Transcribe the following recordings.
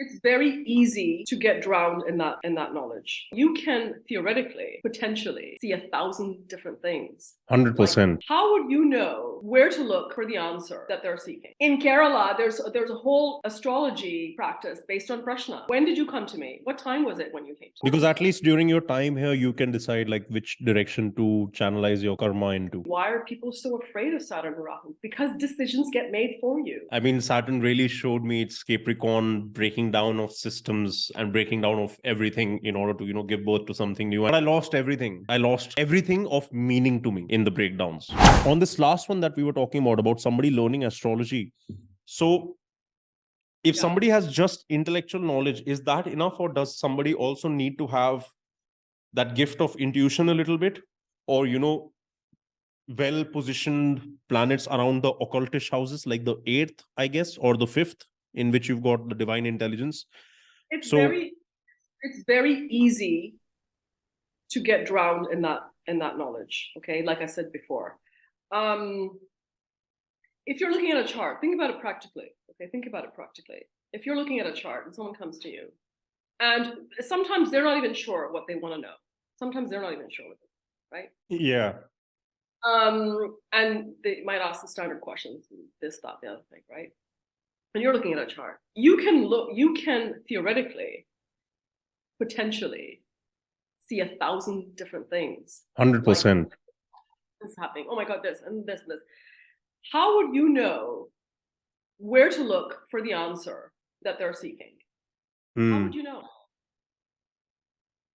It's very easy to get drowned in that knowledge. You can theoretically, potentially see 1,000 different things. 100%. How would you know where to look for the answer that they're seeking? In Kerala, there's a whole astrology practice based on Prashna. When did you come to me? What time was it when you came to me? Because at least during your time here, you can decide like which direction to channelize your karma into. Why are people so afraid of Saturn and Rahu? Because decisions get made for you. I mean, Saturn really showed me its Capricorn breaking down of systems and breaking down of everything in order to, give birth to something new. But I lost everything. I lost everything of meaning to me in the breakdowns. On this last one that we were talking about somebody learning astrology. So if somebody has just intellectual knowledge, is that enough, or does somebody also need to have that gift of intuition a little bit, or well positioned planets around the occultish houses like the 8th, I guess, or the 5th, in which you've got the divine intelligence? It's very easy to get drowned in that knowledge. Okay, like I said before. If you're looking at a chart, think about it practically. Okay, think about it practically. If you're looking at a chart and someone comes to you, and sometimes they're not even sure what they want to know. Sometimes they're not even sure what they want, right? Yeah. And they might ask the standard questions, this, that, the other thing, right? And you're looking at a chart. You can theoretically, potentially see 1,000 different things. 100%. This is happening. Oh my God, this and this and this. How would you know where to look for the answer that they're seeking? How would you know?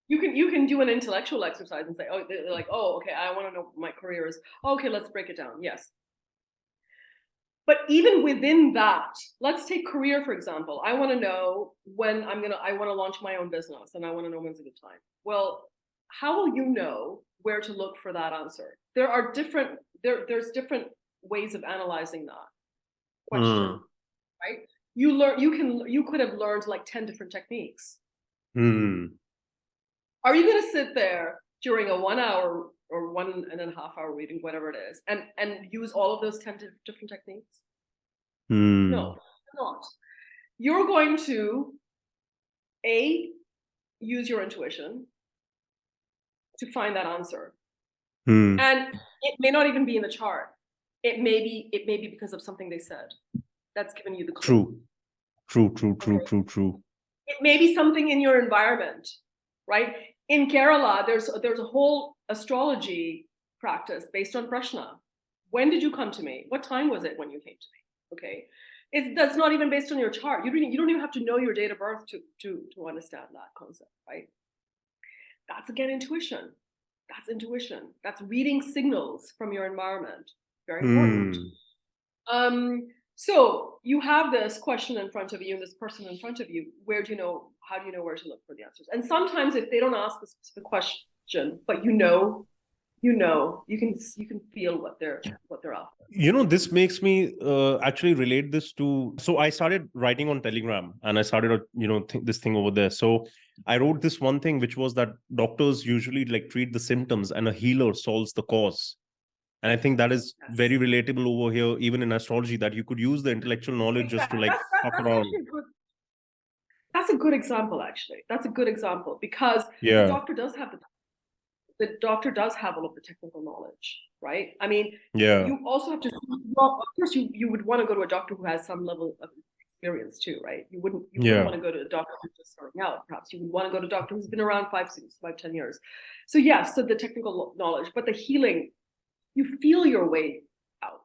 You can do an intellectual exercise and say, oh, they're like, oh, okay, I want to know what my career is. Okay, let's break it down. Yes. But even within that, let's take career, for example. I want to know when I want to launch my own business, and I want to know when's a good time. Well, how will you know where to look for that answer? There's different ways of analyzing that question, right? You could have learned like 10 different techniques. Are you going to sit there during a 1 hour or 1.5 hour reading, whatever it is, and use all of those 10 different techniques? No, not. You're going to use your intuition to find that answer. And it may not even be in the chart. It may be because of something they said that's given you the clue. True. It may be something in your environment, right? In Kerala, there's a whole astrology practice based on Prashna. When did you come to me? What time was it when you came to me? Okay, that's not even based on your chart. You don't even have to know your date of birth to understand that concept, right? That's again intuition. That's intuition. That's reading signals from your environment. Very important. So you have this question in front of you and this person in front of you. How do you know where to look for the answers? And sometimes if they don't ask the specific question, but you can feel what they're after. This makes me actually relate this to, so I started writing on Telegram and I started this thing over there. So I wrote this one thing, which was that doctors usually like treat the symptoms and a healer solves the cause. And I think that is very relatable over here, even in astrology, that you could use the intellectual knowledge just to like fuck around. That's a good example, actually. That's a good example because the doctor does have all of the technical knowledge, right? I mean, you also have to, well, of course, you would want to go to a doctor who has some level of experience too, right? You wouldn't want to go to a doctor who's just starting out. Perhaps you would want to go to a doctor who's been around 10 years. So yes, so the technical knowledge, but the healing, you feel your way out,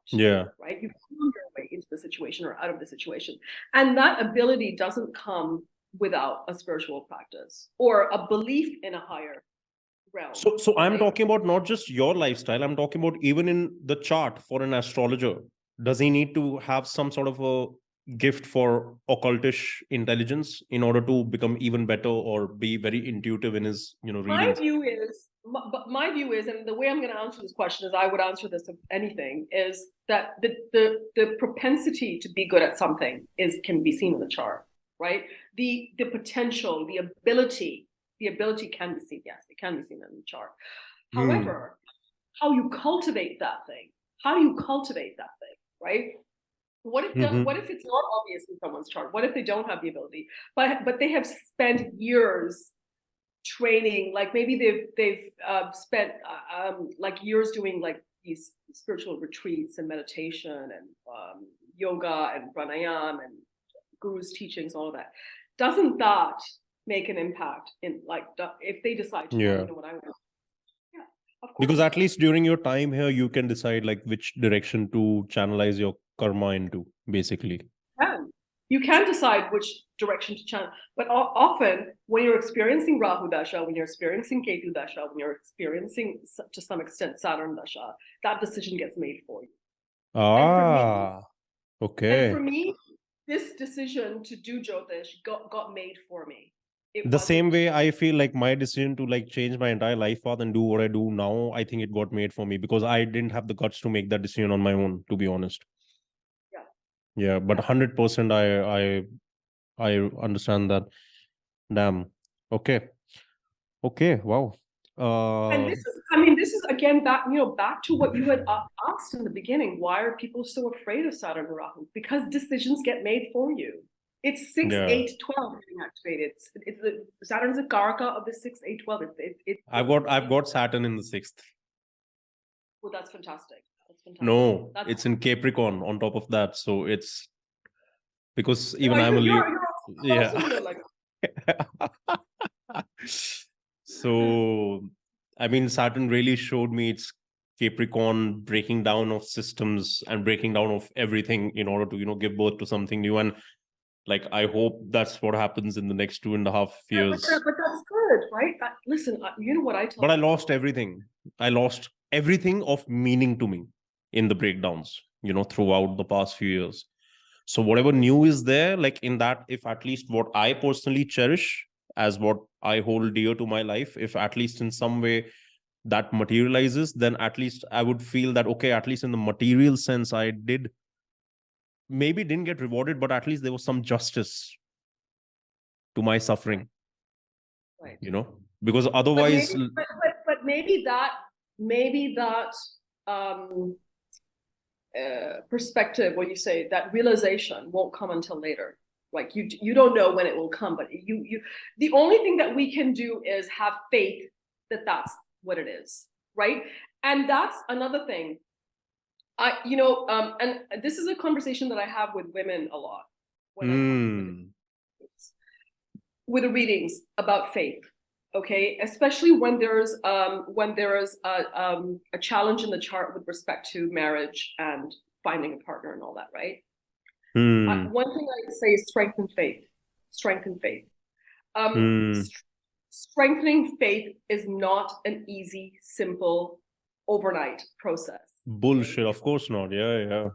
right? You feel your way into the situation or out of the situation. And that ability doesn't come without a spiritual practice or a belief in a higher realm. So I'm talking about not just your lifestyle, I'm talking about even in the chart for an astrologer. Does he need to have some sort of a gift for occultish intelligence in order to become even better or be very intuitive in his readings? My view is, and the way I'm going to answer this question is I would answer this of anything, is that the propensity to be good at something can be seen in the chart, right? The potential, the ability can be seen. Yes, it can be seen in the chart. However, how you cultivate that thing, right? What if what if it's not obvious in someone's chart? What if they don't have the ability, but they have spent years training? Like maybe they've spent like years doing like these spiritual retreats and meditation and yoga and pranayam and guru's teachings, all of that. Doesn't that make an impact in like if they decide to, you know what I want? Yeah, of course. Because at least during your time here, you can decide like which direction to channelize your karma into, basically. You can decide which direction to channel, but often when you're experiencing Rahu Dasha, when you're experiencing Ketu Dasha, when you're experiencing to some extent Saturn Dasha, that decision gets made for you. Okay. And for me, this decision to do Jyotish got made for me. The same way I feel like my decision to like change my entire life path and do what I do now, I think it got made for me because I didn't have the guts to make that decision on my own, to be honest. Yeah, but 100% I understand that. Damn. Okay. Wow. And this is again back to what you had asked in the beginning. Why are people so afraid of Saturn and Rahu? Because decisions get made for you. It's 6, 8, 12 being activated. It's Saturn's a Karaka of the 6, 8, 12. I've got Saturn in the 6th. Well, that's fantastic. No, it's in Capricorn on top of that. So it's because even I'm a Leo. Yeah. So, I mean, Saturn really showed me its Capricorn breaking down of systems and breaking down of everything in order to, give birth to something new. And like, I hope that's what happens in the next 2.5 years. But that's good, right? Listen, you know what I tell But I lost everything. I lost everything of meaning to me in the breakdowns, throughout the past few years. So whatever new is there, like in that, if at least what I personally cherish as what I hold dear to my life, if at least in some way that materializes, then at least I would feel that, okay, at least in the material sense, I maybe didn't get rewarded, but at least there was some justice to my suffering. Right. Because otherwise. But maybe that perspective, what you say, that realization won't come until later. Like you don't know when it will come, but the only thing that we can do is have faith that that's what it is, right? And that's another thing. And this is a conversation that I have with women a lot with the readings about faith. Okay, especially when there's a challenge in the chart with respect to marriage and finding a partner and all that, right? One thing I would say is strengthen faith. Strengthen faith. Strengthening faith is not an easy, simple, overnight process. Bullshit, of course not. Yeah.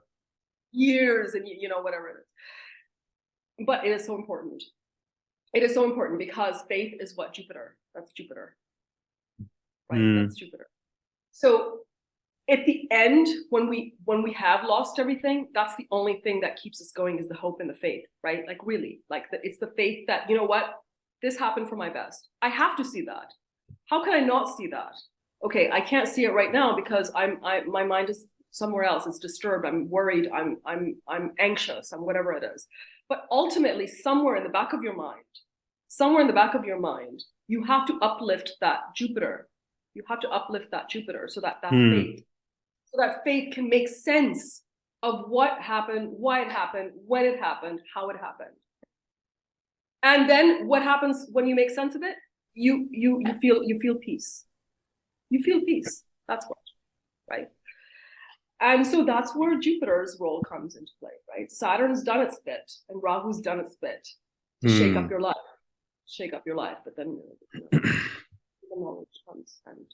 Years and whatever it is. But it is so important. It is so important because faith is what Jupiter. That's Jupiter. Right? That's Jupiter. So at the end, when we have lost everything, that's the only thing that keeps us going is the hope and the faith, right? Like really, like it's the faith that, you know what, this happened for my best. I have to see that. How can I not see that? Okay, I can't see it right now because my mind is somewhere else. It's disturbed. I'm worried. I'm anxious. I'm whatever it is. But ultimately, somewhere in the back of your mind, you have to uplift that Jupiter. You have to uplift that Jupiter so that faith can make sense of what happened, why it happened, when it happened, how it happened. And then what happens when you make sense of it? You feel peace. You feel peace. That's what, right? And so that's where Jupiter's role comes into play, right? Saturn's done its bit and Rahu's done its bit to shake up your life. But then the knowledge comes and